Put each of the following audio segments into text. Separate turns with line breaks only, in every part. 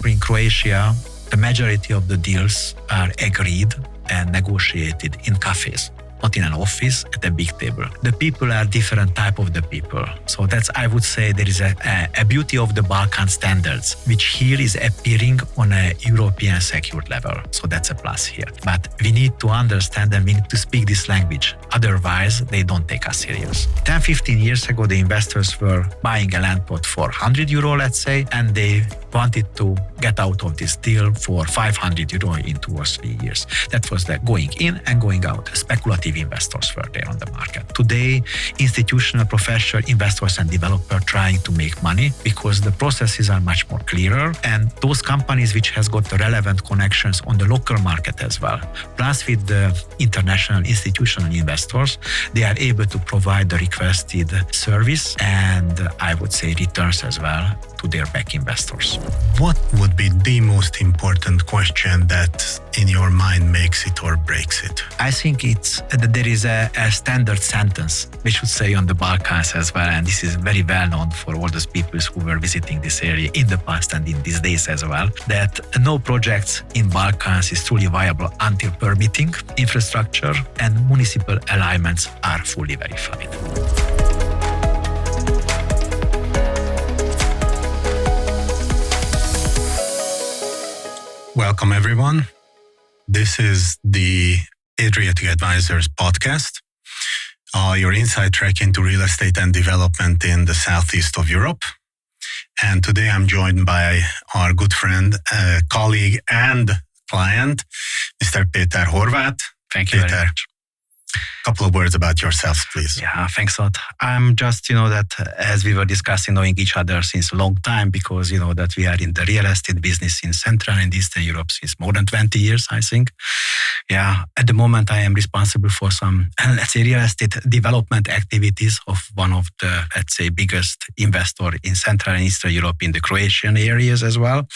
in Croatia, the majority of the deals are agreed and negotiated in cafes, not in an office at a big table. The people are different type of the people. So that's, I would say, there is a beauty of the Balkan standards, which here is appearing on a European secured level. So that's a plus here. But we need to understand and we need to speak this language. Otherwise, they don't take us serious. 10, 15 years ago, the investors were buying a land plot for 100 euro, let's say, and they wanted to get out of this deal for 500 euro in 2 or 3 years. That was the going in and going out. Speculative investors were there on the market. Today, institutional, professional investors and developers trying to make money because the processes are much more clearer, and those companies which has got the relevant connections on the local market as well, plus with the international institutional investors, they are able to provide the requested service and I would say returns as well to their back investors.
What would be the most important question that in your mind makes it or breaks it?
I think it's that there is a standard sentence we should say on the Balkans as well, and this is very well known for all those people who were visiting this area in the past and in these days as well, that no project in Balkans is truly viable until permitting, infrastructure and municipal alignments are fully verified.
Welcome, everyone. This is the Adriatic Advisors podcast, your inside track into real estate and development in the southeast of Europe. And today I'm joined by our good friend, colleague and client, Mr. Peter Horváth.
Thank you very much.
A couple of words about yourself, please.
Yeah, thanks a lot. I'm just, that as we were discussing, knowing each other since a long time, because, that we are in the real estate business in Central and Eastern Europe since more than 20 years, I think. Yeah, at the moment, I am responsible for some, let's say, real estate development activities of one of the, let's say, biggest investor in Central and Eastern Europe in the Croatian areas as well.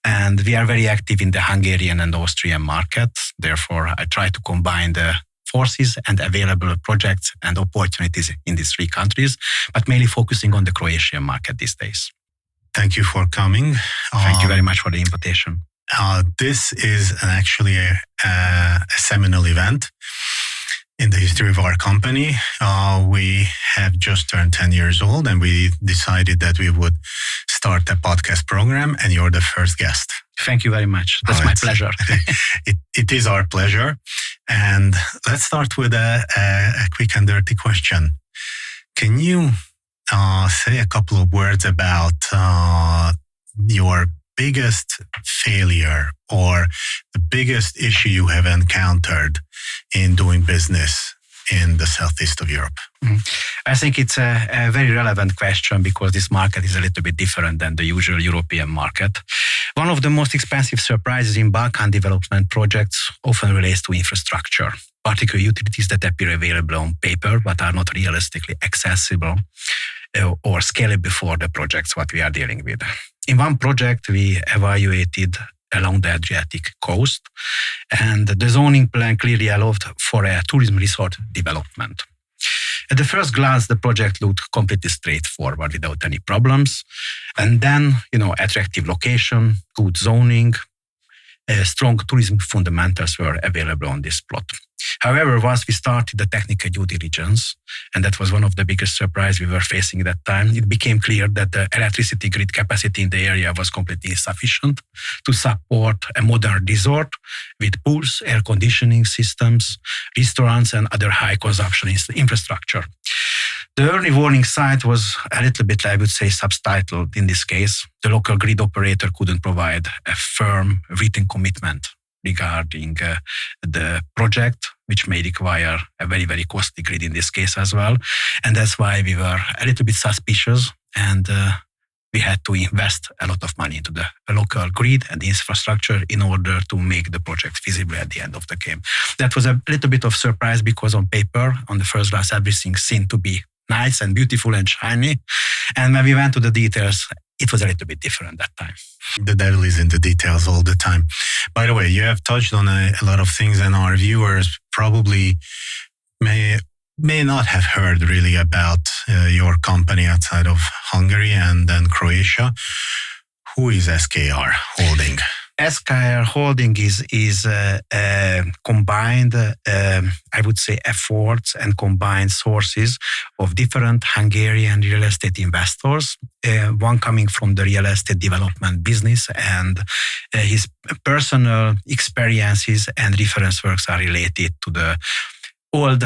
And we are very active in the Hungarian and Austrian market. Therefore, I try to combine the forces and available projects and opportunities in these 3 countries, but mainly focusing on the Croatian market these days.
Thank you for coming.
Thank you very much for the invitation.
This is actually a seminal event in the history of our company. We have just turned 10 years old and we decided that we would start a podcast program, and you're the first guest.
Thank you very much. That's my pleasure.
It is our pleasure. And let's start with a quick and dirty question. Can you say a couple of words about your biggest failure or the biggest issue you have encountered in doing business in the southeast of Europe?
I think it's a very relevant question because this market is a little bit different than the usual European market. One of the most expensive surprises in Balkan development projects often relates to infrastructure, particularly utilities that appear available on paper but are not realistically accessible or scalable for the projects what we are dealing with. In one project, we evaluated along the Adriatic coast, and the zoning plan clearly allowed for a tourism resort development. At the first glance, the project looked completely straightforward without any problems. And then, attractive location, good zoning, strong tourism fundamentals were available on this plot. However, once we started the technical due diligence, and that was one of the biggest surprises we were facing at that time, it became clear that the electricity grid capacity in the area was completely insufficient to support a modern resort with pools, air conditioning systems, restaurants, and other high consumption infrastructure. The early warning sign was a little bit, I would say, subtitled in this case. The local grid operator couldn't provide a firm written commitment regarding the project, which may require a very, very costly grid in this case as well. And that's why we were a little bit suspicious and we had to invest a lot of money into the local grid and the infrastructure in order to make the project feasible at the end of the game. That was a little bit of surprise because on paper, on the first glance, everything seemed to be nice and beautiful and shiny. And when we went to the details, it was a little bit different that time.
The devil is in the details all the time. By the way, you have touched on a lot of things, and our viewers probably may not have heard really about your company outside of Hungary and then Croatia. Who is SKR Holding?
SKR Holding is combined, I would say, efforts and combined sources of different Hungarian real estate investors, one coming from the real estate development business, and his personal experiences and reference works are related to the old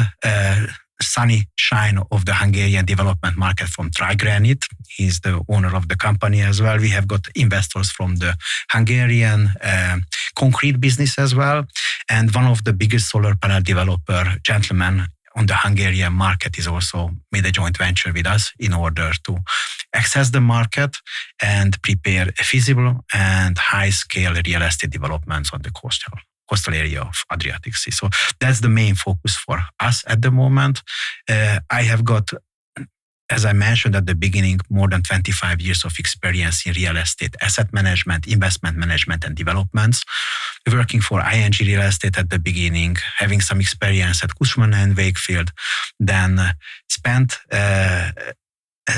sunny shine of the Hungarian development market from Trigranit. He's the owner of the company as well. We have got investors from the Hungarian concrete business as well. And one of the biggest solar panel developer gentlemen on the Hungarian market is also made a joint venture with us in order to access the market and prepare a feasible and high-scale real estate developments on the coastal area of Adriatic Sea. So that's the main focus for us at the moment. I have got, as I mentioned at the beginning, more than 25 years of experience in real estate asset management, investment management, and developments. Working for ING Real Estate at the beginning, having some experience at Cushman & Wakefield, then spent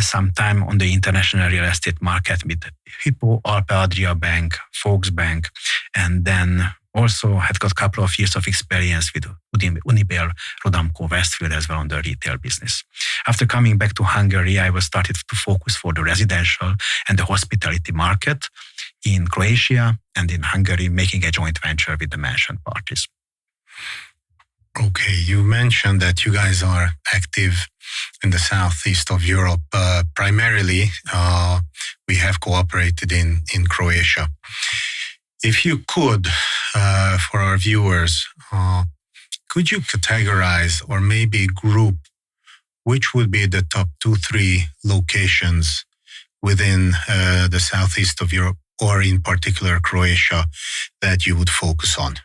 some time on the international real estate market with Hypo, Alpe Adria Bank, Volksbank, and then also had got a couple of years of experience with Unibail, Rodamco, Westfield as well on the retail business. After coming back to Hungary, I was started to focus for the residential and the hospitality market in Croatia and in Hungary, making a joint venture with the mentioned parties.
Okay, you mentioned that you guys are active in the southeast of Europe. Primarily, we have cooperated in Croatia. If you could, for our viewers, could you categorize or maybe group which would be the top 2-3 locations within the southeast of Europe, or in particular Croatia, that you would focus on?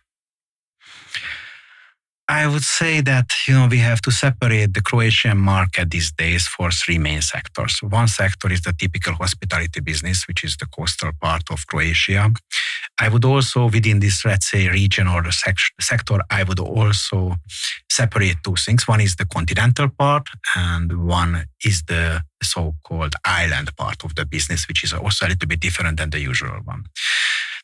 I would say that, we have to separate the Croatian market these days for 3 main sectors. One sector is the typical hospitality business, which is the coastal part of Croatia. I would also, within this, let's say, region or the sector, I would also separate 2 things. One is the continental part, and one is the so-called island part of the business, which is also a little bit different than the usual one.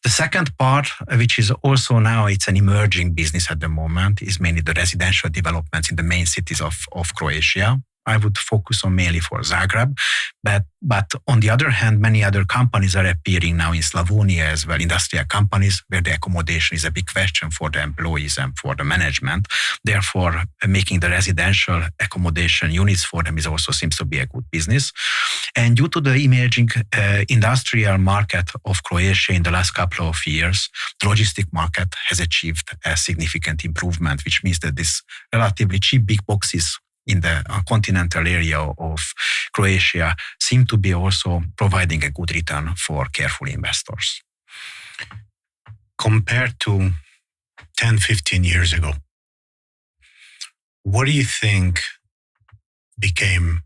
The second part, which is also now it's an emerging business at the moment, is mainly the residential developments in the main cities of Croatia. I would focus on mainly for Zagreb, but on the other hand, many other companies are appearing now in Slavonia as well, industrial companies where the accommodation is a big question for the employees and for the management. Therefore, making the residential accommodation units for them is also seems to be a good business. And due to the emerging industrial market of Croatia in the last couple of years, the logistic market has achieved a significant improvement, which means that these relatively cheap big boxes in the continental area of Croatia seem to be also providing a good return for careful investors.
Compared to 10-15 years ago, what do you think became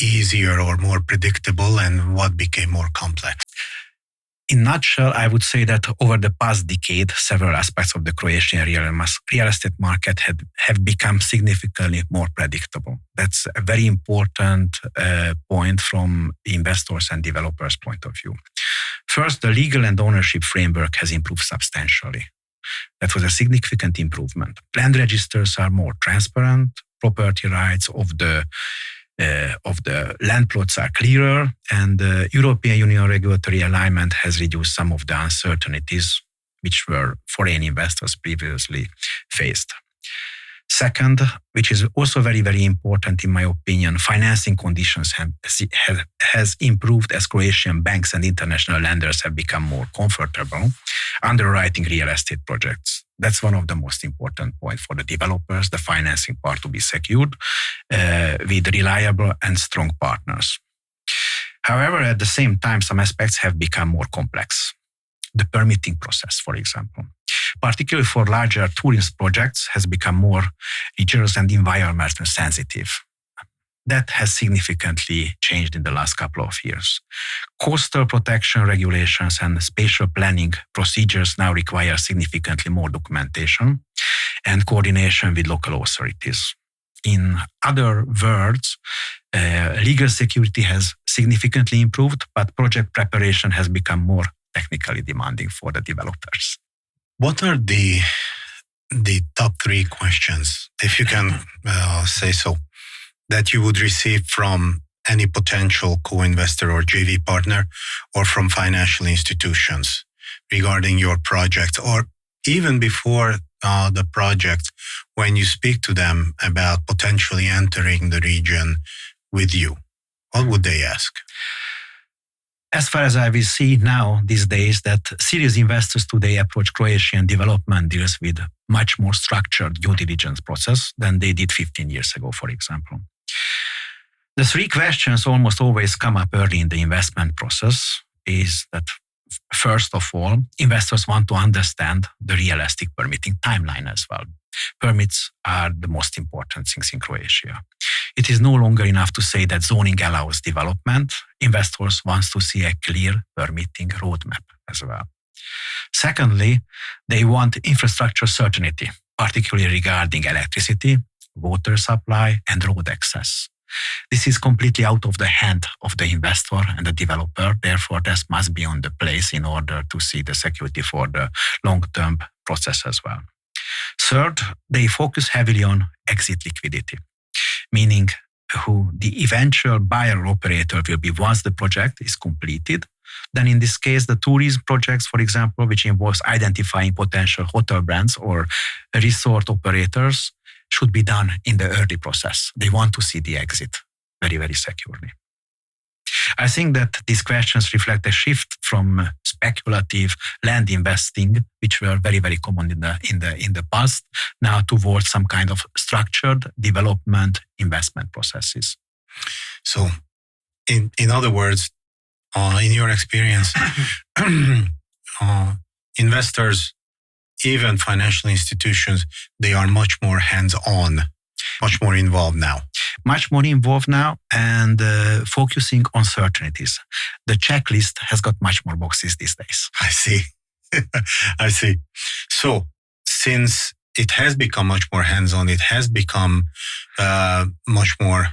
easier or more predictable, and what became more complex?
In a nutshell, I would say that over the past decade, several aspects of the Croatian real estate market have become significantly more predictable. That's a very important point from investors and developers' point of view. First, the legal and ownership framework has improved substantially. That was a significant improvement. Land registers are more transparent. Property rights of the land plots are clearer, and the European Union regulatory alignment has reduced some of the uncertainties which were foreign investors previously faced. Second, which is also very, very important in my opinion, financing conditions has improved as Croatian banks and international lenders have become more comfortable underwriting real estate projects. That's one of the most important points for the developers, the financing part to be secured with reliable and strong partners. However, at the same time, some aspects have become more complex. The permitting process, for example, particularly for larger tourist projects, has become more rigorous and environmentally sensitive. That has significantly changed in the last couple of years. Coastal protection regulations and spatial planning procedures now require significantly more documentation and coordination with local authorities. In other words, Legal security has significantly improved, but project preparation has become more technically demanding for the developers.
What are the top 3 questions, if you can say so, that you would receive from any potential co-investor or JV partner or from financial institutions regarding your project, or even before the project, when you speak to them about potentially entering the region with you? What would they ask?
As far as I will see now these days, that serious investors today approach Croatian development deals with much more structured due diligence process than they did 15 years ago, for example. The 3 questions almost always come up early in the investment process is that, first of all, investors want to understand the realistic permitting timeline as well. Permits are the most important things in Croatia. It is no longer enough to say that zoning allows development. Investors want to see a clear permitting roadmap as well. Secondly, they want infrastructure certainty, particularly regarding electricity, water supply, and road access. This is completely out of the hand of the investor and the developer. Therefore, this must be on the place in order to see the security for the long-term process as well. Third, they focus heavily on exit liquidity, meaning who the eventual buyer or operator will be once the project is completed. Then in this case, the tourism projects, for example, which involves identifying potential hotel brands or resort operators, should be done in the early process. They want to see the exit very, very securely. I think that these questions reflect a shift from speculative land investing, which were very, very common in the past, now towards some kind of structured development investment processes.
So, in other words, in your experience, investors, even financial institutions, they are much more hands-on, much more involved now.
Much more involved now and focusing on certainties. The checklist has got much more boxes these days.
I see. I see. So, since it has become much more hands-on, it has become much more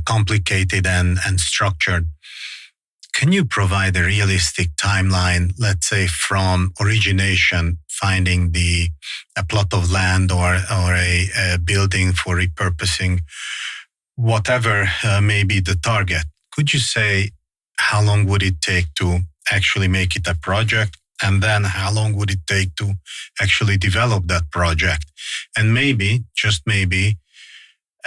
complicated and structured. Can you provide a realistic timeline, let's say from origination, finding a plot of land or a building for repurposing, whatever may be the target? Could you say how long would it take to actually make it a project? And then how long would it take to actually develop that project? And maybe, just maybe,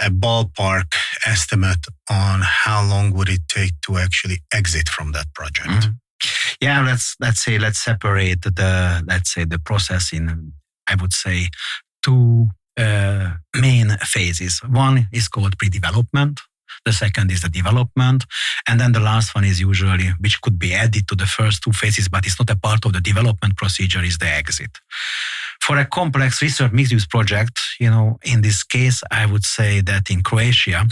a ballpark estimate on how long would it take to actually exit from that project? Mm-hmm.
Yeah, let's separate the process in, I would say, 2 main phases. One is called pre-development. The second is the development. And then the last one is usually, which could be added to the first 2 phases, but it's not a part of the development procedure, is the exit. For a complex research mixed-use project, in this case, I would say that in Croatia,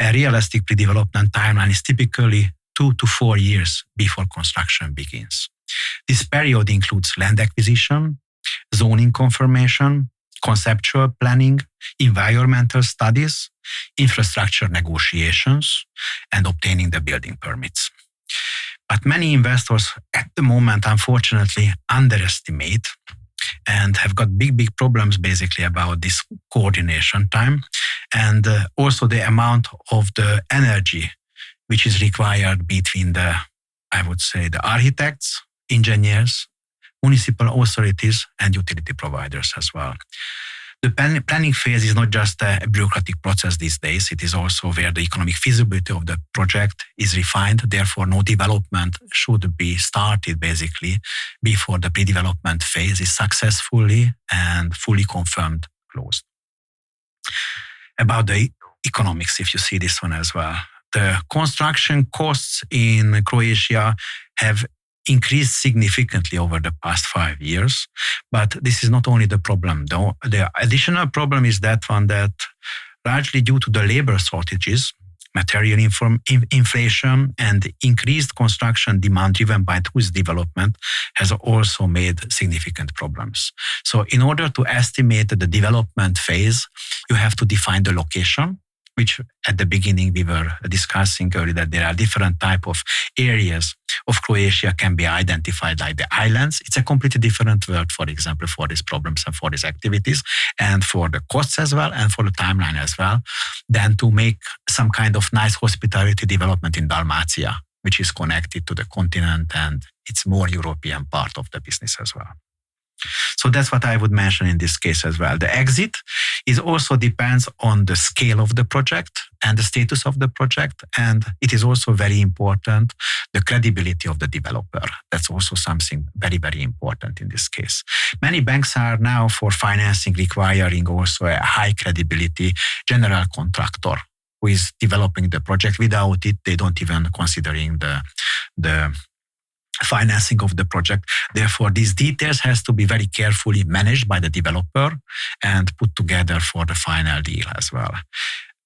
a realistic pre-development timeline is typically 2 to 4 years before construction begins. This period includes land acquisition, zoning confirmation, conceptual planning, environmental studies, infrastructure negotiations, and obtaining the building permits. But many investors at the moment, unfortunately, underestimate and have got big problems basically about this coordination time and also the amount of the energy which is required between the architects, engineers, municipal authorities, and utility providers as well. The planning phase is not just a bureaucratic process these days. It is also where the economic feasibility of the project is refined. Therefore, no development should be started basically before the pre-development phase is successfully and fully confirmed closed. About the economics, if you see this one as well. The construction costs in Croatia have increased significantly over the past 5 years. But this is not only the problem, though. The additional problem is that one that largely due to the labor shortages, material inflation, and increased construction demand driven by tourist development has also made significant problems. So in order to estimate the development phase, you have to define the location, which at the beginning we were discussing earlier, that there are different type of areas of Croatia can be identified like the islands. It's a completely different world, for example, for these problems and for these activities and for the costs as well and for the timeline as well, than to make some kind of nice hospitality development in Dalmatia, which is connected to the continent and it's more European part of the business as well. So that's what I would mention in this case as well. The exit is also depends on the scale of the project and the status of the project. And it is also very important, the credibility of the developer. That's also something very, very important in this case. Many banks are now for financing requiring also a high credibility general contractor who is developing the project. Without it, they don't even considering the financing of the project. Therefore, these details has to be very carefully managed by the developer and put together for the final deal as well.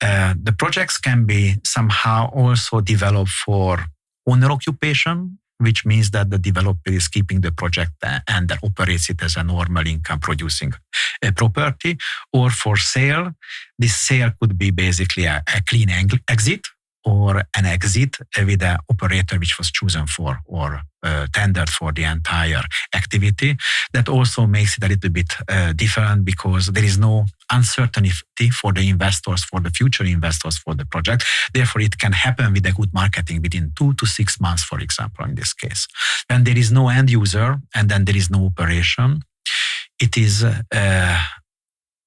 The projects can be somehow also developed for owner occupation, which means that the developer is keeping the project and that operates it as a normal income producing property, or for sale. This sale could be basically a clean exit, or an exit with an operator which was chosen for or tendered for the entire activity. That also makes it a little bit different because there is no uncertainty for the investors, for the future investors for the project. Therefore, it can happen with a good marketing within 2 to 6 months, for example, in this case. When there is no end user and then there is no operation, it is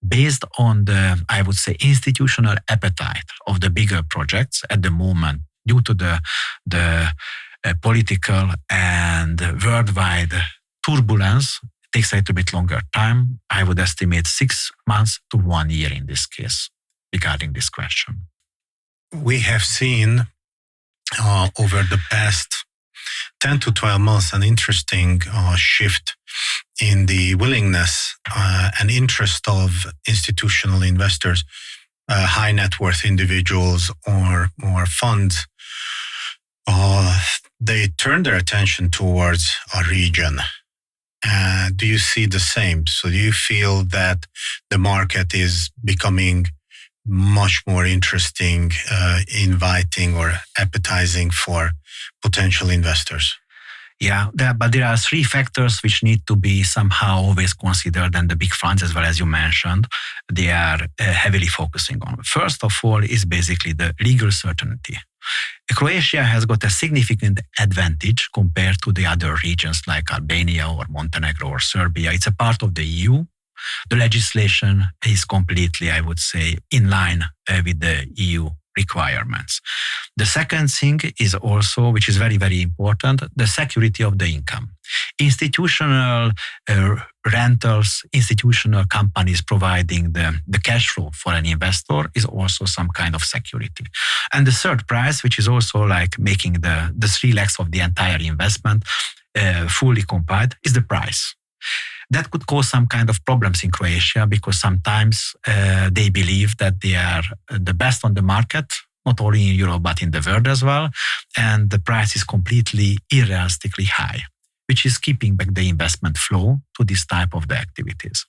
based on the, I would say, institutional appetite of the bigger projects at the moment, due to the political and worldwide turbulence, it takes a little bit longer time. I would estimate 6 months to 1 year in this case regarding this question.
We have seen over the past 10 to 12 months an interesting shift in the willingness and interest of institutional investors, high net worth individuals or funds. They turn their attention towards a region. Do you see the same? So do you feel that the market is becoming much more interesting, inviting or appetizing for potential investors?
Yeah, but there are 3 factors which need to be somehow always considered, and the big funds, as well as you mentioned, they are heavily focusing on. First of all is basically the legal certainty. Croatia has got a significant advantage compared to the other regions like Albania or Montenegro or Serbia. It's a part of the EU. The legislation is completely, I would say, in line with the EU requirements. The second thing is also, which is very, very important, the security of the income. Institutional rentals, institutional companies providing the cash flow for an investor is also some kind of security. And the third price, which is also like making the 3 legs of the entire investment fully compliant, is the price. That could cause some kind of problems in Croatia because sometimes they believe that they are the best on the market, not only in Europe, but in the world as well. And the price is completely unrealistically high, which is keeping back the investment flow to this type of the activities.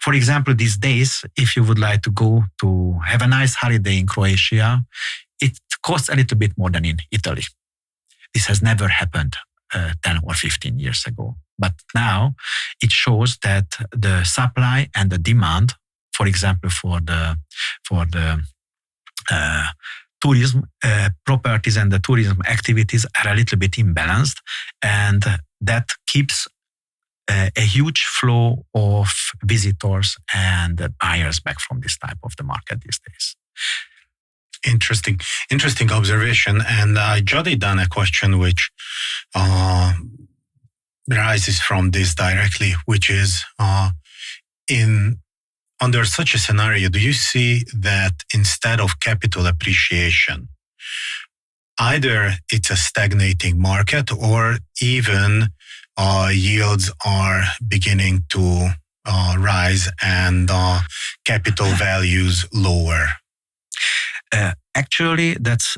For example, these days, if you would like to go to have a nice holiday in Croatia, it costs a little bit more than in Italy. This has never happened 10 or 15 years ago. But now it shows that the supply and the demand, for example, for the tourism properties and the tourism activities are a little bit imbalanced, and that keeps a huge flow of visitors and buyers back from this type of the market these days. Interesting
observation. And I jotted down a question which rises from this directly, which is under such a scenario, do you see that instead of capital appreciation, either it's a stagnating market or even yields are beginning to rise and capital values lower?
Actually, that's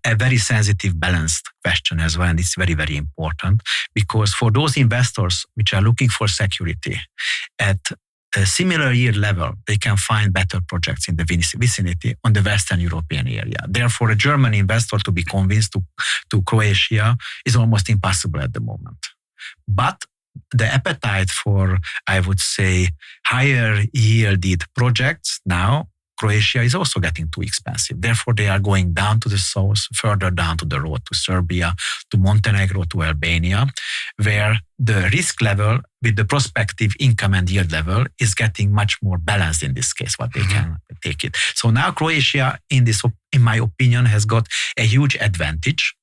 a very sensitive, balanced question as well, and it's very, very important because for those investors which are looking for security at a similar yield level, they can find better projects in the vicinity on the Western European area. Therefore, a German investor to be convinced to Croatia is almost impossible at the moment. But the appetite for, I would say, higher yielded projects now, Croatia is also getting too expensive. Therefore, they are going down to the south, further down to the road to Serbia, to Montenegro, to Albania, where the risk level with the prospective income and yield level is getting much more balanced in this case, what they can take it. So now Croatia, in my opinion, has got a huge advantage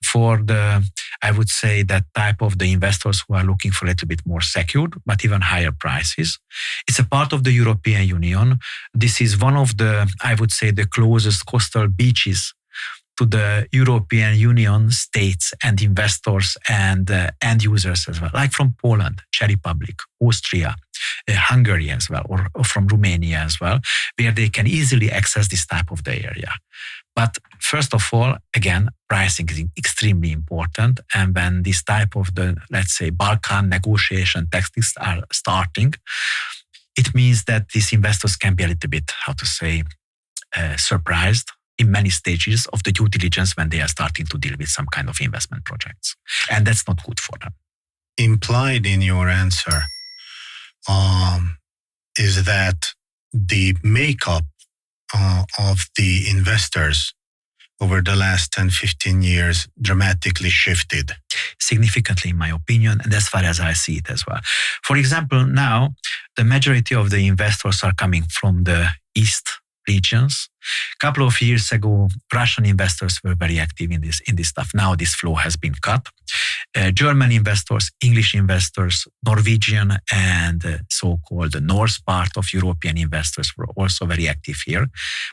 for the, I would say, that type of the investors who are looking for a little bit more secured, but even higher prices. It's a part of the European Union. This is one of the, I would say, the closest coastal beaches to the European Union states and investors and end users as well, like from Poland, Czech Republic, Austria, Hungary as well, or from Romania as well, where they can easily access this type of the area. But first of all, again, pricing is extremely important. And when this type of the, let's say, Balkan negotiation tactics are starting, it means that these investors can be a little bit, surprised in many stages of the due diligence when they are starting to deal with some kind of investment projects. And that's not good for them.
Implied in your answer is that the makeup of the investors over the last 10, 15 years dramatically shifted.
Significantly, in my opinion, and as far as I see it as well. For example, now the majority of the investors are coming from the East regions. A couple of years ago, Russian investors were very active in this stuff. Now this flow has been cut. German investors, English investors, Norwegian and so-called North part of European investors were also very active here,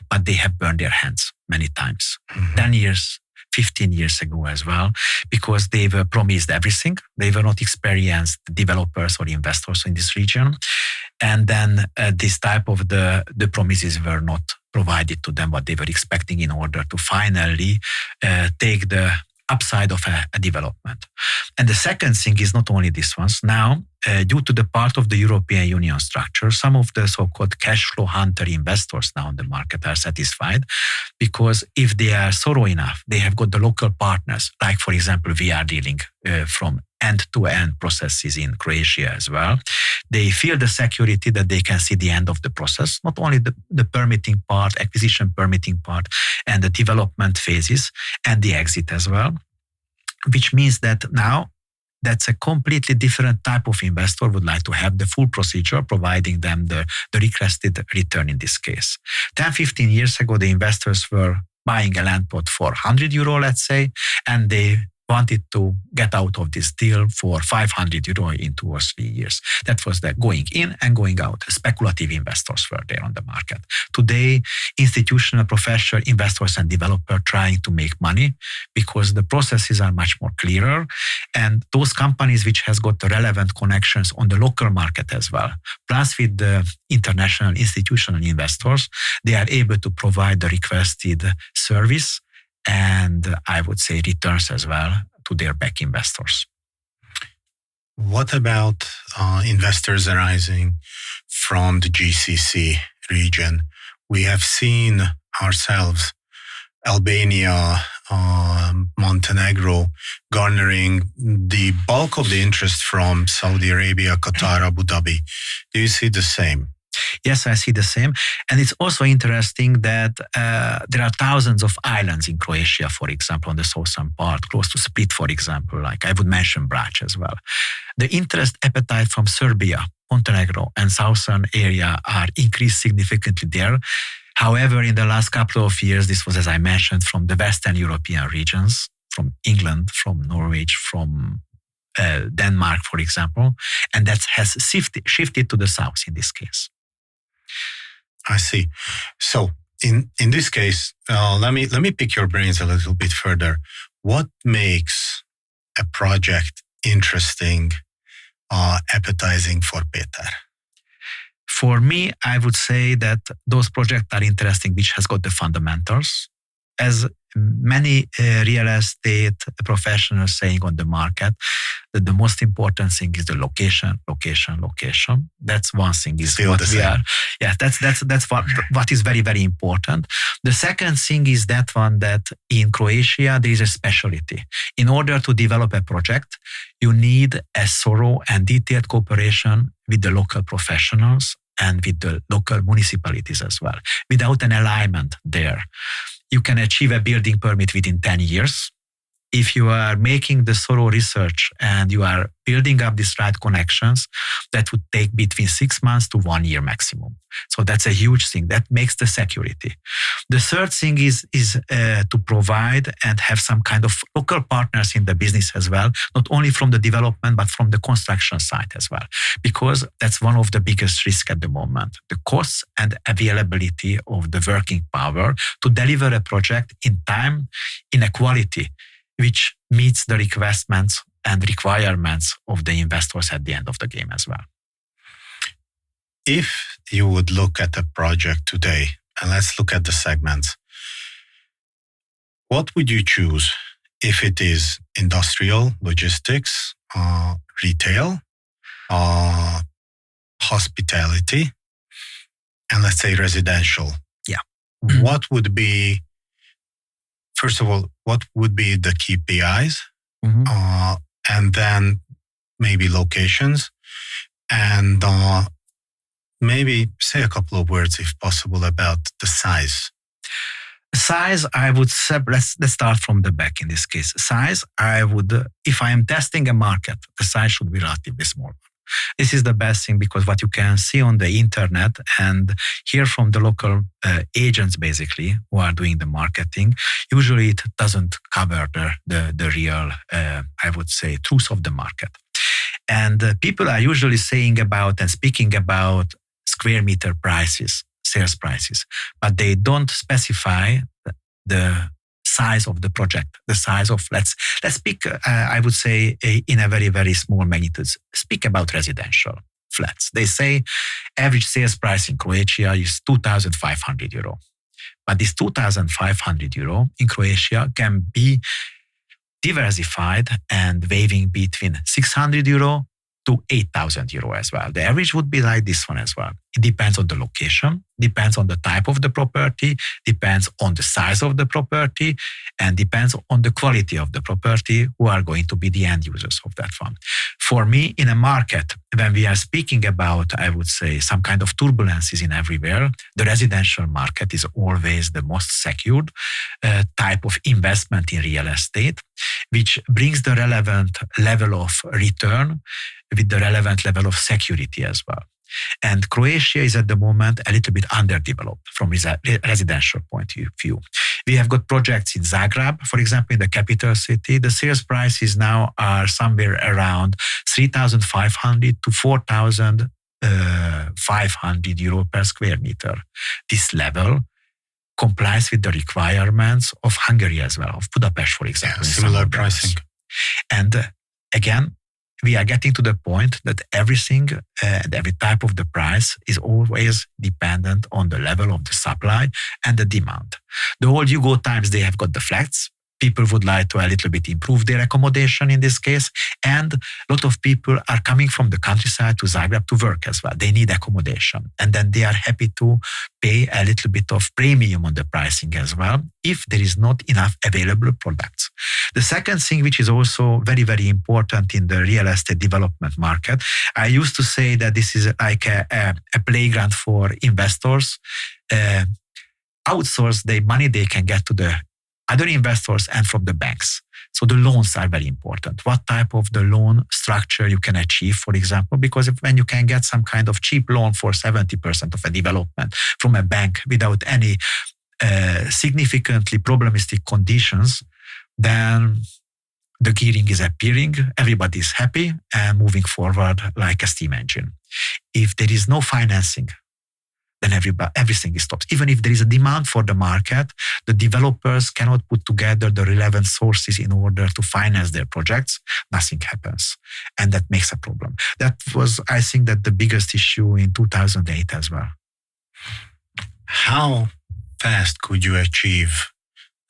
but they have burned their hands many times. 10 years, 15 years ago as well, because they were promised everything. They were not experienced developers or investors in this region. And then this type of the promises were not provided to them what they were expecting in order to finally take the upside of a development. And the second thing is not only this ones. Now, due to the part of the European Union structure, some of the so-called cash flow hunter investors now on the market are satisfied because if they are thorough enough, they have got the local partners, like for example, we are dealing from end-to-end processes in Croatia as well. They feel the security that they can see the end of the process, not only the permitting part, acquisition permitting part, and the development phases, and the exit as well, which means that now that's a completely different type of investor would like to have the full procedure, providing them the requested return in this case. 10, 15 years ago, the investors were buying a land plot for 100 euro, let's say, and they wanted to get out of this deal for 500 euro in 2 or 3 years. That was the going in and going out. Speculative investors were there on the market. Today, institutional, professional investors and developers trying to make money because the processes are much more clearer. And those companies which has got the relevant connections on the local market as well, plus with the international institutional investors, they are able to provide the requested service and I would say returns as well to their back investors.
What about investors arising from the GCC region? We have seen ourselves Albania, Montenegro garnering the bulk of the interest from Saudi Arabia, Qatar, Abu Dhabi. Do you see the same?
Yes, I see the same. And it's also interesting that there are thousands of islands in Croatia, for example, on the southern part, close to Split, for example, like I would mention Brač as well. The interest appetite from Serbia, Montenegro, and southern area are increased significantly there. However, in the last couple of years, this was, as I mentioned, from the Western European regions, from England, from Norway, from Denmark, for example, and that has shifted to the south in this case.
I see. So in this case, let me pick your brains a little bit further. What makes a project interesting, appetizing for Peter?
For me, I would say that those projects are interesting which has got the fundamentals. as many real estate professionals saying on the market, that the most important thing is the location. That's one thing. Is
still
what
the
we
same.
are. Yeah, that's what is very, very important. The second thing is that one, that in Croatia there is a specialty. In order to develop a project, you need a thorough and detailed cooperation with the local professionals and with the local municipalities as well. Without an alignment there, you can achieve a building permit within 10 years. If you are making the thorough research and you are building up these right connections, that would take between 6 months to 1 year maximum. So that's a huge thing. That makes the security. The third thing is to provide and have some kind of local partners in the business as well, not only from the development, but from the construction side as well, because that's one of the biggest risks at the moment. The costs and availability of the working power to deliver a project in time, in a quality, which meets the requirements and requirements of the investors at the end of the game as well.
If you would look at a project today, and let's look at the segments, what would you choose if it is industrial, logistics, retail, hospitality, and let's say residential?
Yeah.
What would be, first of all, what would be the KPIs? And then maybe locations, and maybe say a couple of words, if possible, about the size.
Size, I would say, let's start from the back in this case. Size, I would, if I am testing a market, the size should be relatively small. This is the best thing, because what you can see on the internet and hear from the local agents, basically, who are doing the marketing, usually it doesn't cover the real, I would say, truth of the market. And people are usually saying about and speaking about square meter prices, sales prices, but they don't specify the size of the project, the size of, let's speak, I would say, in a very, very small magnitude. Speak about residential flats. They say average sales price in Croatia is 2,500 euro. But this 2,500 euro in Croatia can be diversified and varying between 600 euro to 8,000 euro as well. The average would be like this one as well. It depends on the location, depends on the type of the property, depends on the size of the property, and depends on the quality of the property, who are going to be the end users of that one. For me, in a market, when we are speaking about, I would say, some kind of turbulences in everywhere, the residential market is always the most secured type of investment in real estate, which brings the relevant level of return with the relevant level of security as well. And Croatia is at the moment a little bit underdeveloped from residential point of view. We have got projects in Zagreb, for example, in the capital city. The sales prices now are somewhere around 3,500 to 4,500 euro per square meter. This level complies with the requirements of Hungary as well, of Budapest, for example.
Yeah, similar pricing.
And again, we are getting to the point that everything and every type of the price is always dependent on the level of the supply and the demand. The old Yugo times, they have got the flats. People would like to a little bit improve their accommodation in this case. And a lot of people are coming from the countryside to Zagreb to work as well. They need accommodation. And then they are happy to pay a little bit of premium on the pricing as well, if there is not enough available products. The second thing, which is also very, very important in the real estate development market, I used to say that this is like a playground for investors. Outsource the money they can get to the other investors and from the banks. So the loans are very important. What type of the loan structure you can achieve, for example, because when you can get some kind of cheap loan for 70% of a development from a bank without any significantly problematic conditions, then the gearing is appearing, everybody is happy and moving forward like a steam engine. If there is no financing, then everything stops. Even if there is a demand for the market, the developers cannot put together the relevant sources in order to finance their projects. Nothing happens. And that makes a problem. That was, I think, that the biggest issue in 2008 as well.
How fast could you achieve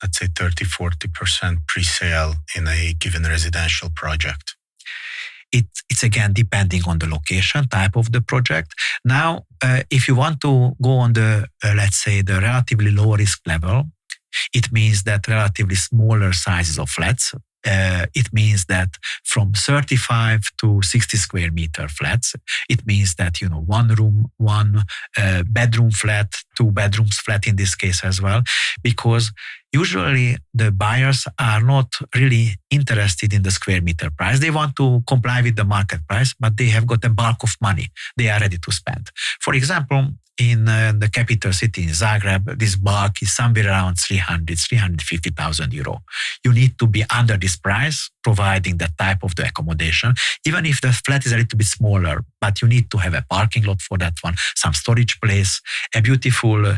let's say 30-40% pre-sale in a given residential project?
It's again depending on the location, type of the project. Now, if you want to go on the, let's say, the relatively low risk level, it means that relatively smaller sizes of flats. It means that from 35 to 60 square meter flats, it means that, one room, one bedroom flat, 2 bedrooms flat in this case as well, because usually the buyers are not really interested in the square meter price. They want to comply with the market price, but they have got a bulk of money they are ready to spend. For example, in the capital city in Zagreb, this bulk is somewhere around 350,000 euro. You need to be under this price, providing that type of the accommodation, even if the flat is a little bit smaller, but you need to have a parking lot for that one, some storage place, a beautiful,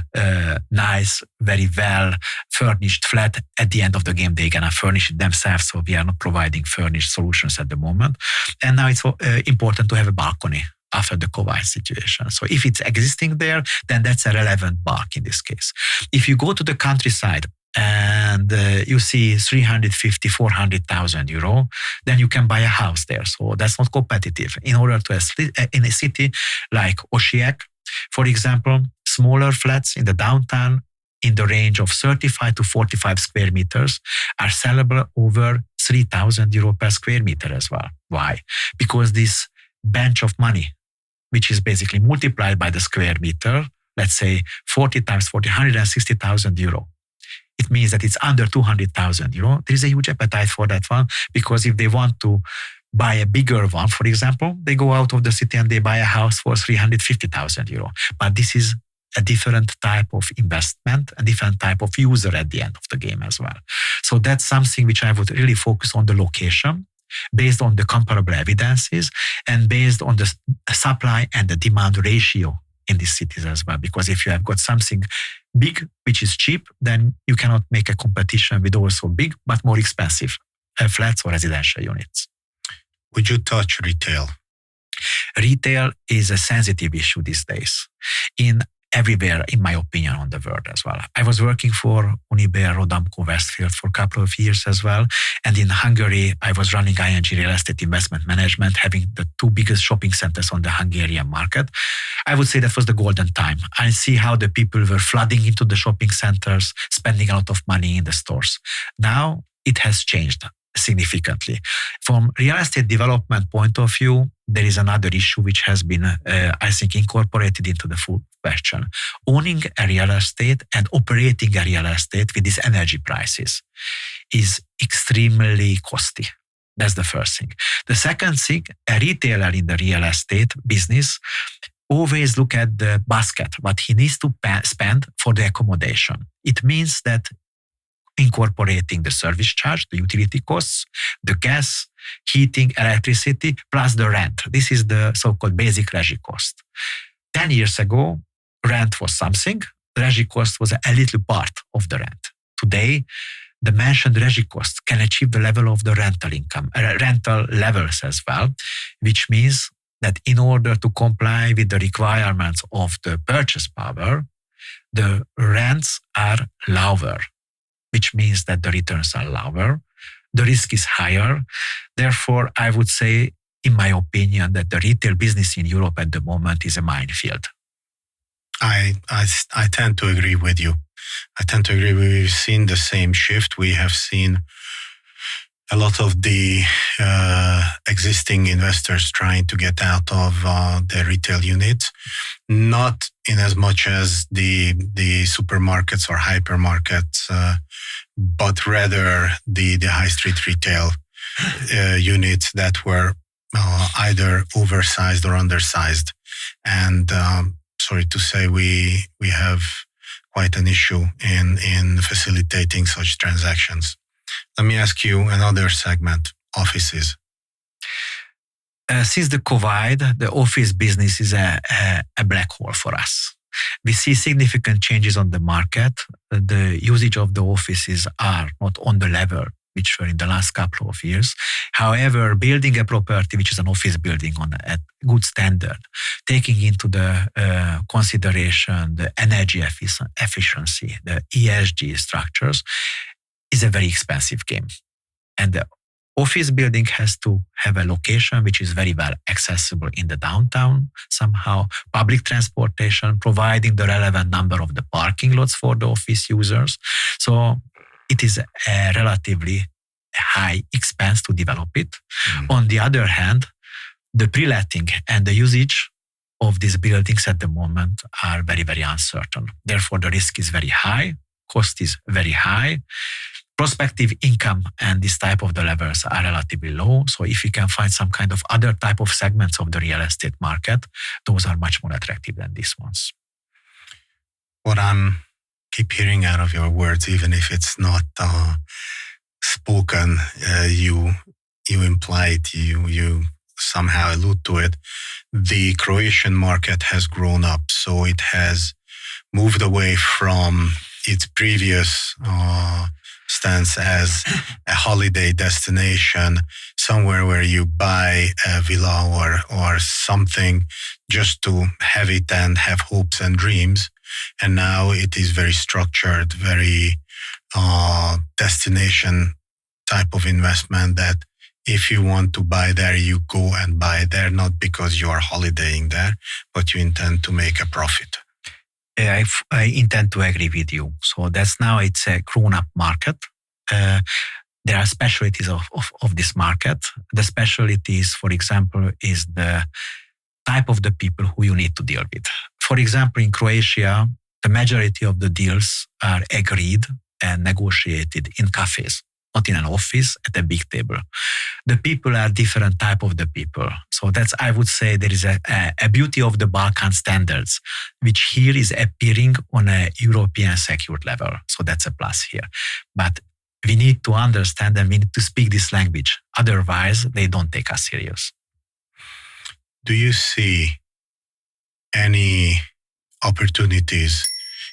nice, very well furnished flat. At the end of the game, they're going to furnish it themselves, so we are not providing furnished solutions at the moment. And now it's important to have a balcony after the COVID situation. So if it's existing there, then that's a relevant bulk in this case. If you go to the countryside and you see 350, 400,000 euro, then you can buy a house there. So that's not competitive. In order to, in a city like Osijek, for example, smaller flats in the downtown in the range of 35 to 45 square meters are sellable over 3,000 euro per square meter as well. Why? Because this bunch of money, which is basically multiplied by the square meter, let's say 40 times 40, 160,000 euro. It means that it's under 200,000 euro. There is a huge appetite for that one, because if they want to buy a bigger one, for example, they go out of the city and they buy a house for 350,000 euro. But this is a different type of investment, a different type of user at the end of the game as well. So that's something which I would really focus on the location, based on the comparable evidences and based on the supply and the demand ratio in these cities as well. Because if you have got something big, which is cheap, then you cannot make a competition with also big, but more expensive flats or residential units.
Would you touch retail?
Retail is a sensitive issue these days. Everywhere, in my opinion, on the world as well. I was working for Unibail Rodamco Westfield for a couple of years as well. And in Hungary, I was running ING Real Estate Investment Management, having the 2 biggest shopping centers on the Hungarian market. I would say that was the golden time. I see how the people were flooding into the shopping centers, spending a lot of money in the stores. Now it has changed significantly. From real estate development point of view, there is another issue which has been, I think, incorporated into the full question. Owning a real estate and operating a real estate with these energy prices is extremely costly. That's the first thing. The second thing, a retailer in the real estate business always look at the basket, what he needs to spend for the accommodation. It means that incorporating the service charge, the utility costs, the gas, heating, electricity, plus the rent. This is the so-called basic regie cost. 10 years ago, rent was something. Regie cost was a little part of the rent. Today, the mentioned regie cost can achieve the level of the rental income, rental levels as well, which means that in order to comply with the requirements of the purchase power, the rents are lower, which means that the returns are lower, the risk is higher. Therefore, I would say, in my opinion, that the retail business in Europe at the moment is a minefield.
I tend to agree with you. We've seen the same shift. We have seen a lot of the existing investors trying to get out of their retail units, not in as much as the supermarkets or hypermarkets, but rather the high street retail units that were either oversized or undersized. And sorry to say, we have quite an issue in facilitating such transactions. Let me ask you another segment, offices.
Since the COVID, the office business is a black hole for us. We see significant changes on the market. The usage of the offices are not on the level which were in the last couple of years. However, building a property, which is an office building on a good standard, taking into the consideration the energy efficiency, the ESG structures, is a very expensive game. And the office building has to have a location which is very well accessible in the downtown somehow, public transportation, providing the relevant number of the parking lots for the office users. So it is a relatively high expense to develop it. On the other hand, the pre-letting and the usage of these buildings at the moment are very, very uncertain. Therefore, the risk is very high, cost is very high, prospective income and this type of the levels are relatively low. So if we can find some kind of other type of segments of the real estate market, those are much more attractive than these ones.
What I'm keep hearing out of your words, even if it's not spoken, you imply it, you somehow allude to it. The Croatian market has grown up, so it has moved away from its previous stance as a holiday destination, somewhere where you buy a villa or something just to have it and have hopes and dreams. And now it is very structured, very destination type of investment that if you want to buy there, you go and buy there, not because you are holidaying there, but you intend to make a profit.
I intend to agree with you. So that's now it's a grown-up market. There are specialties of this market. The specialties, for example, is the type of the people who you need to deal with. For example, in Croatia, the majority of the deals are agreed and negotiated in cafes, not in an office at a big table. The people are different type of the people. So that's, I would say, there is a beauty of the Balkan standards, which here is appearing on a European secured level. So that's a plus here. But we need to understand and we need to speak this language. Otherwise, they don't take us serious.
Do you see any opportunities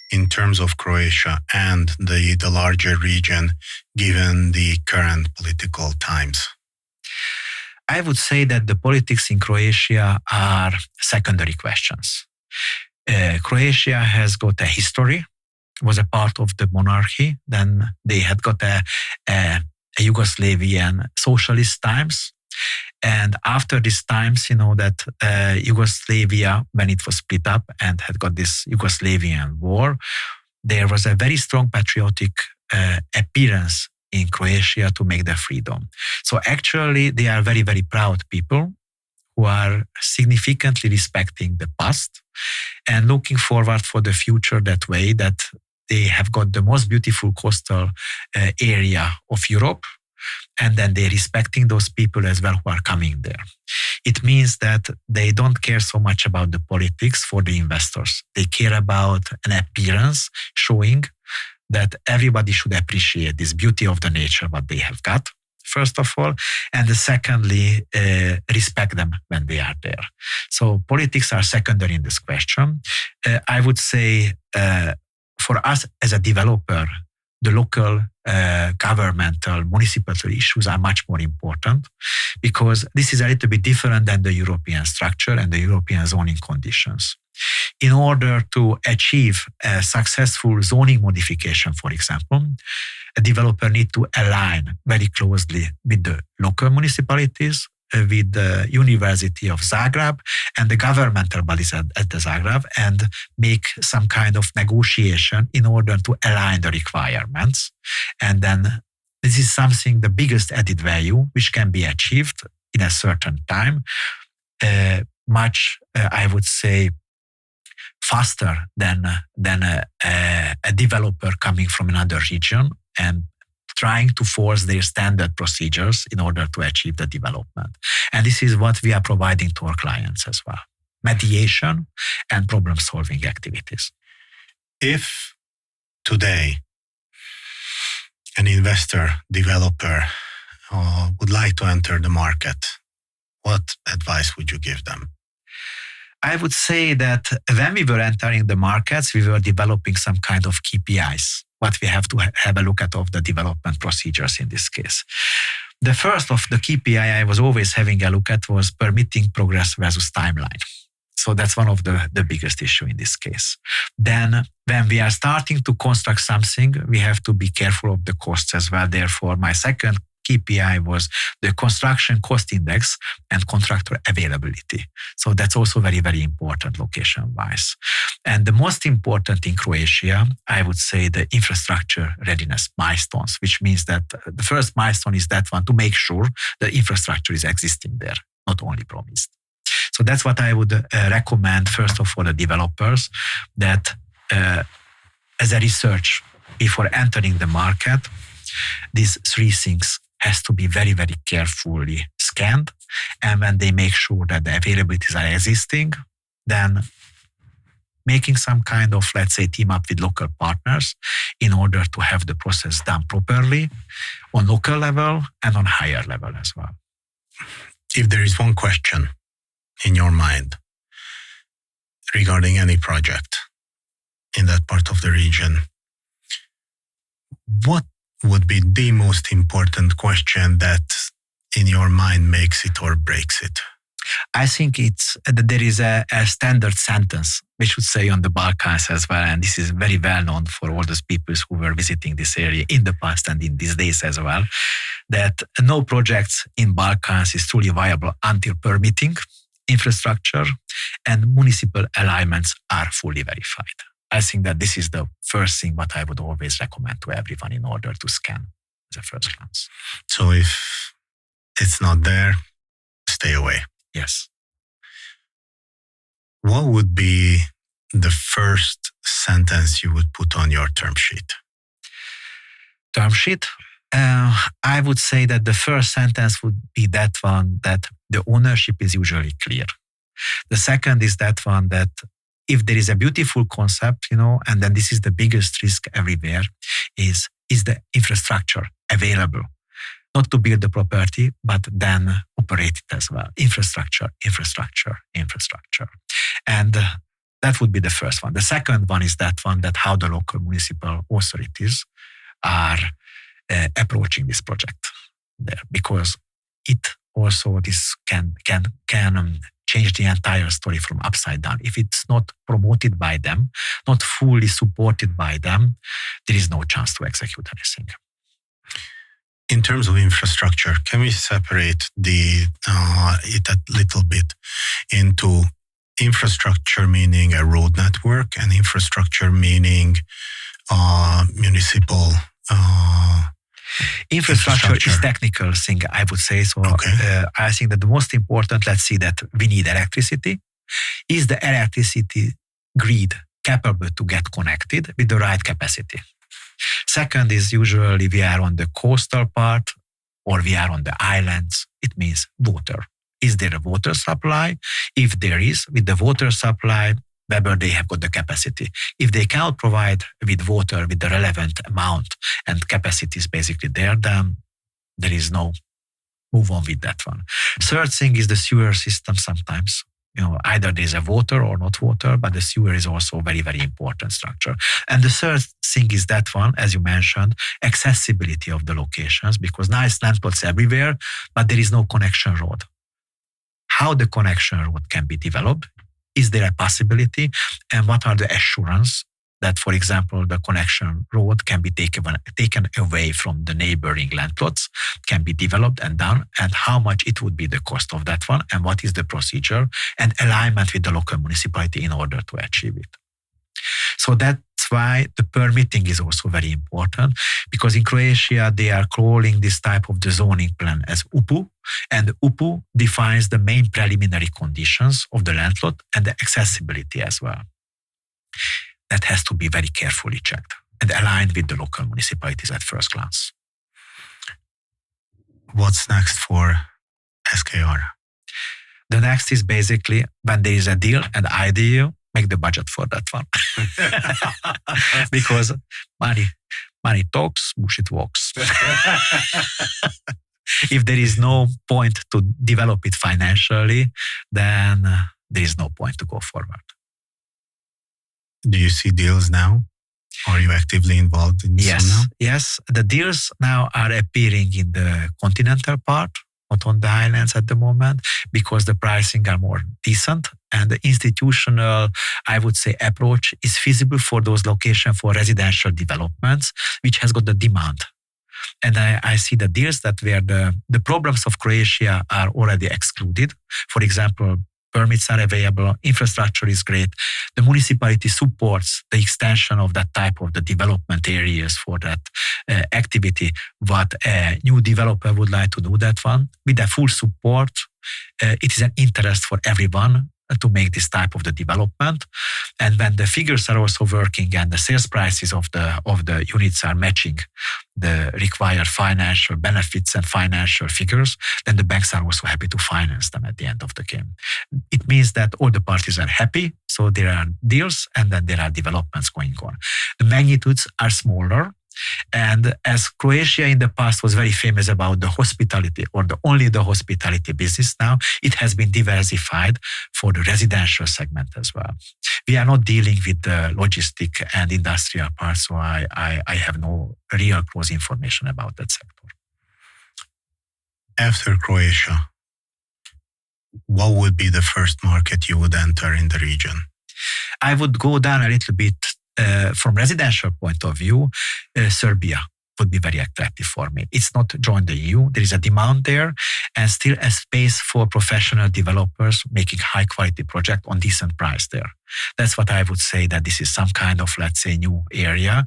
in terms of Croatia and the larger region, given the current political times?
I would say that the politics in Croatia are secondary questions. Croatia has got a history, was a part of the monarchy. Then they had got a Yugoslavian socialist times. And after these times, you know, that Yugoslavia, when it was split up and had got this Yugoslavian war, there was a very strong patriotic appearance in Croatia to make their freedom. So actually, they are very, very proud people who are significantly respecting the past and looking forward for the future that way, that they have got the most beautiful coastal area of Europe. And then they're respecting those people as well who are coming there. It means that they don't care so much about the politics for the investors. They care about an appearance showing that everybody should appreciate this beauty of the nature, what they have got, first of all. And secondly, respect them when they are there. So politics are secondary in this question. I would say for us as a developer, the local governmental, municipal issues are much more important because this is a little bit different than the European structure and the European zoning conditions. In order to achieve a successful zoning modification, for example, a developer needs to align very closely with the local municipalities, with the University of Zagreb and the governmental bodies at the Zagreb, and make some kind of negotiation in order to align the requirements. And then this is something, the biggest added value, which can be achieved in a certain time, much, I would say, faster than a developer coming from another region and trying to force their standard procedures in order to achieve the development. And this is what we are providing to our clients as well. Mediation and problem-solving activities.
If today an investor, developer would like to enter the market, what advice would you give them?
I would say that when we were entering the markets, we were developing some kind of KPIs, what we have to have a look at of the development procedures in this case. The first of the KPI I was always having a look at was permitting progress versus timeline.
So that's one of the biggest issue in this case. Then when we are starting to construct something, we have to be careful of the costs as well. Therefore, my second KPI was the construction cost index and contractor availability. So that's also very, very important location-wise. And the most important in Croatia, I would say the infrastructure readiness milestones, which means that the first milestone is that one to make sure the infrastructure is existing there, not only promised. So that's what I would recommend, first of all, the developers, that as a research before entering the market, these three things has to be very, very carefully scanned. And when they make sure that the availabilities are existing, then making some kind of, let's say, team up with local partners in order to have the process done properly on local level and on higher level as well.
If there is one question in your mind regarding any project in that part of the region, what would be the most important question that in your mind makes it or breaks it?
I think it's that there is a standard sentence which would say on the Balkans as well, and this is very well known for all those people who were visiting this area in the past and in these days as well, that no projects in Balkans is truly viable until permitting, infrastructure, and municipal alignments are fully verified. I think that this is the first thing what I would always recommend to everyone in order to scan as a first glance.
So if it's not there, stay away.
Yes.
What would be the first sentence you would put on your term sheet?
Term sheet? I would say that the first sentence would be that one, that the ownership is usually clear. The second is that one, that if there is a beautiful concept, and then this is the biggest risk everywhere, is the infrastructure available? Not to build the property, but then operate it as well. Infrastructure. And that would be the first one. The second one is that one, that how the local municipal authorities are approaching this project there, because it also this can change the entire story from upside down. If it's not promoted by them, not fully supported by them, there is no chance to execute anything.
In terms of infrastructure, can we separate it a little bit into infrastructure meaning a road network and infrastructure meaning municipal
Infrastructure is technical thing, I would say. So I think that the most important, let's see that we need electricity. Is the electricity grid capable to get connected with the right capacity? Second is usually we are on the coastal part or we are on the islands. It means water. Is there a water supply? If there is, with the water supply, whether they have got the capacity. If they cannot provide with water with the relevant amount and capacity is basically there, then there is no move on with that one. Third thing is the sewer system sometimes. Either there's a water or not water, but the sewer is also a very, very important structure. And the third thing is that one, as you mentioned, accessibility of the locations, because nice land plots everywhere, but there is no connection road. How the connection road can be developed? Is there a possibility? And what are the assurance that, for example, the connection road can be taken away from the neighboring land plots, can be developed and done, and how much it would be the cost of that one, and what is the procedure, and alignment with the local municipality in order to achieve it. So that's why the permitting is also very important, because in Croatia, they are calling this type of the zoning plan as UPU, and the UPU defines the main preliminary conditions of the land plot and the accessibility as well. That has to be very carefully checked and aligned with the local municipalities at first glance.
What's next for SKR?
The next is basically when there is a deal and idea, make the budget for that one. Because money talks, bullshit walks. If there is no point to develop it financially, then there is no point to go forward.
Do you see deals now? Are you actively involved in this now?
Yes. The deals now are appearing in the continental part, not on the islands at the moment, because the pricing are more decent and the institutional, I would say, approach is feasible for those locations for residential developments, which has got the demand. And I see the deals that where the problems of Croatia are already excluded. For example, permits are available, infrastructure is great. The municipality supports the extension of that type of the development areas for that activity. What a new developer would like to do that one with the full support. It is an interest for everyone to make this type of the development. And when the figures are also working and the sales prices of the units are matching the required financial benefits and financial figures, then the banks are also happy to finance them at the end of the game. It means that all the parties are happy, so there are deals and then there are developments going on. The magnitudes are smaller. And as Croatia in the past was very famous about the hospitality or only the hospitality business, now it has been diversified for the residential segment as well. We are not dealing with the logistic and industrial part, so I have no real close information about that sector.
After Croatia, what would be the first market you would enter in the region?
I would go down a little bit from residential point of view. Serbia would be very attractive for me. It's not joined the EU. There is a demand there and still a space for professional developers making high quality project on decent price there. That's what I would say, that this is some kind of, let's say, new area.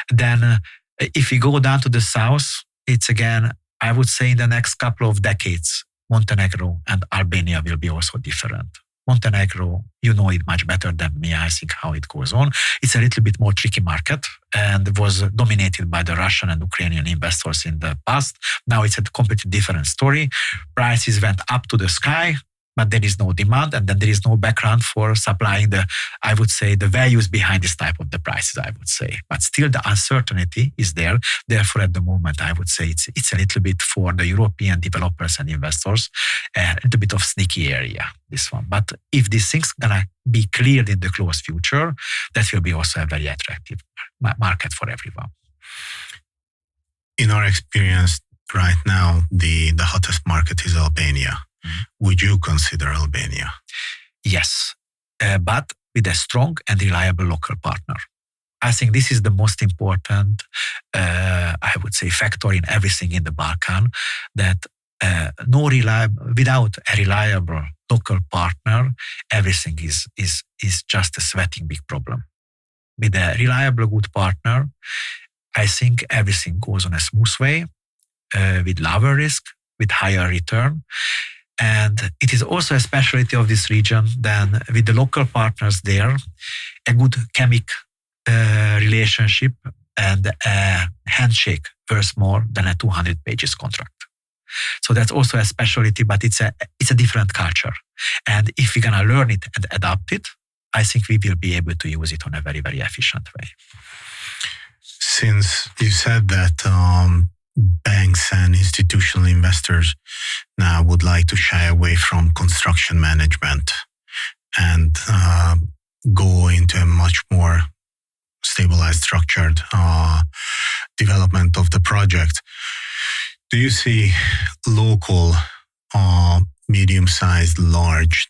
Then if we go down to the south, it's again, I would say in the next couple of decades, Montenegro and Albania will be also different. Montenegro, you know it much better than me, I think, how it goes on. It's a little bit more tricky market and was dominated by the Russian and Ukrainian investors in the past. Now it's a completely different story. Prices went up to the sky, but there is no demand and then there is no background for supplying I would say, the values behind this type of the prices, I would say. But still the uncertainty is there. Therefore, at the moment, I would say it's a little bit for the European developers and investors, a little bit of sneaky area, this one. But if these things gonna be cleared in the close future, that will be also a very attractive market for everyone.
In our experience right now, the hottest market is Albania. Would you consider Albania?
Yes, but with a strong and reliable local partner. I think this is the most important, I would say, factor in everything in the Balkan, that without a reliable local partner, everything is just a sweating big problem. With a reliable good partner, I think everything goes on a smooth way, with lower risk, with higher return. And it is also a specialty of this region. Then with the local partners there, a good chemic relationship and a handshake worth more than a 200 pages contract. So that's also a specialty, but it's a different culture. And if we're gonna learn it and adapt it, I think we will be able to use it on a very, very efficient way.
Since you said that banks and institutional investors now would like to shy away from construction management and go into a much more stabilized, structured development of the project, do you see local, medium-sized, large,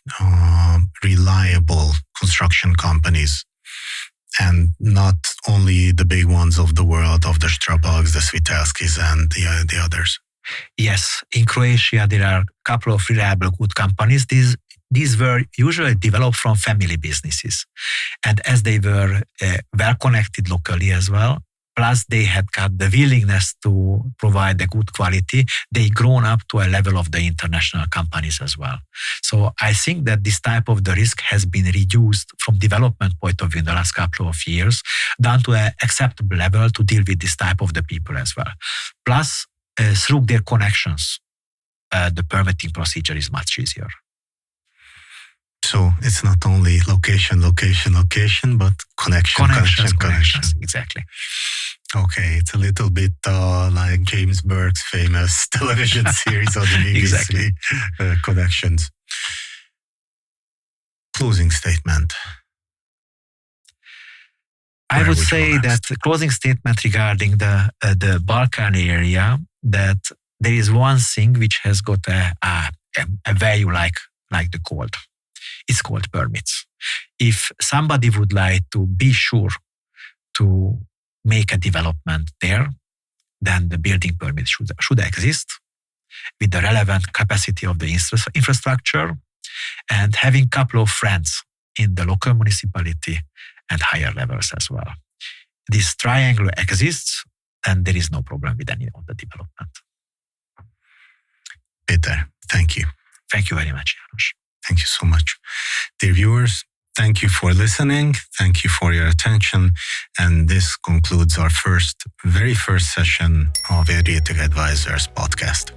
reliable construction companies, and not only the big ones of the world, of the Strabags, the Svitelskis, and the others?
Yes, in Croatia there are a couple of reliable good companies. These were usually developed from family businesses, and as they were well connected locally as well, plus they had got the willingness to provide the good quality, they grown up to a level of the international companies as well. So I think that this type of the risk has been reduced from development point of view in the last couple of years down to an acceptable level to deal with this type of the people as well. Plus, through their connections, the permitting procedure is much easier.
So it's not only location, but connections.
Exactly.
Okay, it's a little bit like James Burke's famous television series on the BBC,
Exactly.
Connections. Closing statement.
I would say that the closing statement regarding the Balkan area, that there is one thing which has got a value like the gold. It's called permits. If somebody would like to be sure to make a development there, then the building permit should exist with the relevant capacity of the infrastructure and having a couple of friends in the local municipality and higher levels as well. This triangle exists, and there is no problem with any of the development.
Peter, thank you.
Thank you very much, János.
Thank you so much. Dear viewers, thank you for listening. Thank you for your attention. And this concludes our very first session of Adriatic Advisors podcast.